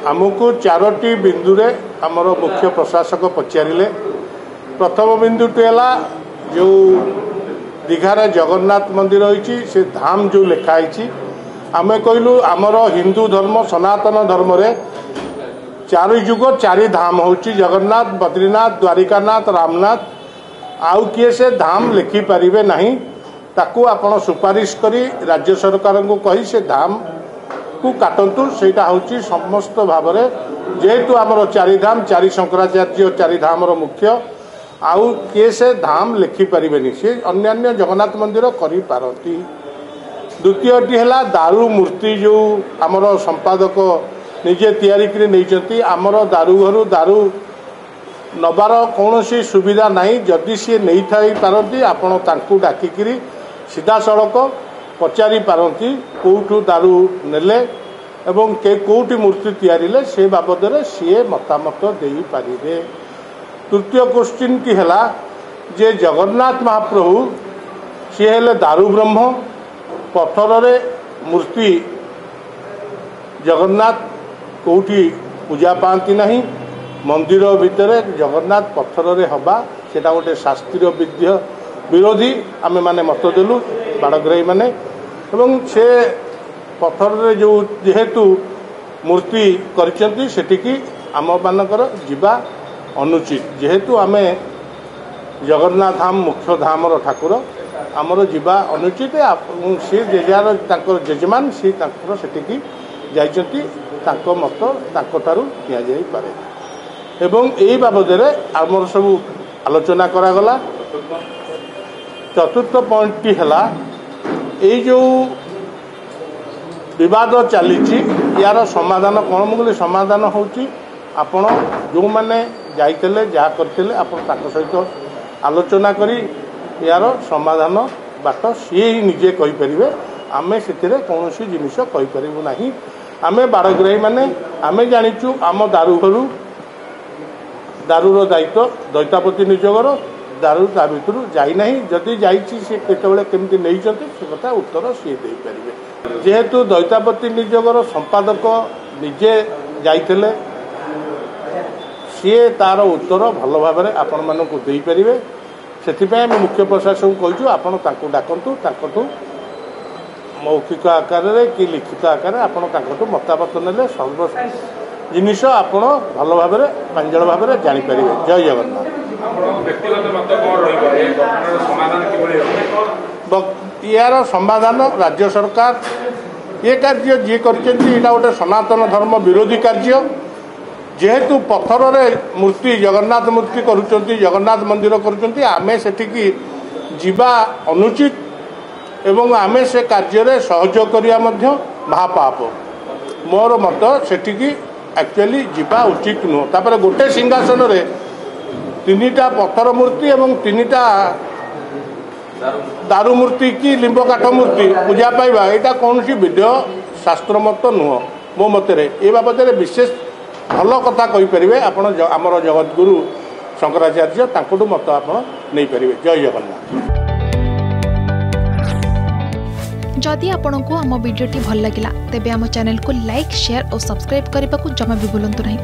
आमको 4टी बिंदुरे आमर मुख्य प्रशासक पचारे। प्रथम बिंदुटी है जो दीघार जगन्नाथ मंदिर रही से धाम जो लिखाई आम कहलु आमर हिंदू धर्म सनातन धर्म रे 4 युग 4 धाम हूँ जगन्नाथ बद्रीनाथ द्वारिकानाथ रामनाथ। आउ किए से धाम लिखि पारे नहीं ताकू आपण सुपारिश करी राज्य सरकार को कही से धाम को काटतु सेटा हूँ समस्त भाव जेहेतु आमर 4 धाम 4 शंकराचार्य 4 धामर मुख्य आउ किए से धाम लिखि पारे सी अन्य जगन्नाथ मंदिर करी पारती। द्वितीयटी है दारू मूर्ति जो आमर संपादक निजे तैयारी करी नहीं आमर दारू घर दारू नबार कौन सुविधा नहीं जदि सी नहीं थाई पारती आपण तांकू डाकिकी सीधा सड़क पचारि पारती कौटू दारू नेले एवं कौटी मूर्ति तैयारी से बाबद सी मतामत दे पारे। तृतीय क्वेश्चन की है जे जगन्नाथ महाप्रभु सी हेले दारू ब्रह्म पत्थर रे मूर्ति जगन्नाथ कौटी पूजा पाती नहीं मंदिर भितर जगन्नाथ पत्थर रे हवा सेटा गोटे शास्त्रीय विद्य विरोधी आमे माने मत देलु बाड़ग्राही माने एवं से पत्थर रे जो जेहेतु मूर्ति करिसेंती सेटिकी आम मानकर जीवा अनुचित जेहेतु आमे जगन्नाथ धाम मुख्य धामर ठाकुर आमर जीवा अनुचित सी जेजार तांकर जजमान सी तांकर सेटिकी जाइचंती तांको मत तांको थारु निया जाई पारे एवं यही बाबद आमर सब आलोचना करागला। चतुर्थ पॉइंटटी है जो विवाद चली यार समाधान कौन मुझे समाधान होची आपण जो मैंने जाइले जहाँ करते आपण सहित आलोचना करी यार समाधान बाट सी ही निजे कहींपर आमे से कौन जिनिस कहींपरू ना आमे बाड़ग्राही माने आमे जाचु आम दारू घर दारूर दायित्व दैतापति निजोगर दारू ता भर जाना जदि जाते केमती नहीं से कथा उत्तर सी दे पारे जेहेतु दैतापति निजोगर संपादक निजे जाइले सी तार उत्तर भल भाव आपण मानक दे पारे से मुख्य प्रशासन कहूँ आपण डाकतु मौखिक आकार कि लिखित आकार आपण मतामत ने सर्व जिनिस आपण भल भाव प्रांजल भाव जापर। जय जगन्नाथ। यार समाधान राज्य सरकार ये कार्य जी कर गोटे सनातन धर्म विरोधी कार्य जेहेतु पत्थर रे मूर्ति जगन्नाथ मूर्ति करुँच जगन्नाथ मंदिर करुँच आमे सेठिकी जीवा अनुचित एवं आमे से कार्य सहयोग करिया महापाप मोर मत सेठिकी एक्चुअली जीवा उचित नुह। तापर गोटे सिंहासन रे 3टा पत्थर मूर्ति एवं 3टा दारू मूर्ति की लिंब काठ मूर्ति पूजा पाइबा यहाँ कौन विधेय शास्त्र मत नुह मो मत ये बाबद विशेष भल कथा कहींपर आमर जगतगुरु शंकराचार्य तांकटू मत आप नहीं पारे। जय जगन्नाथ। जदि आपंक आम भिडी भल लगा तेब आम चैनल को लाइक शेयर और सब्सक्राइब करने को जमा भी भूलु नहीं।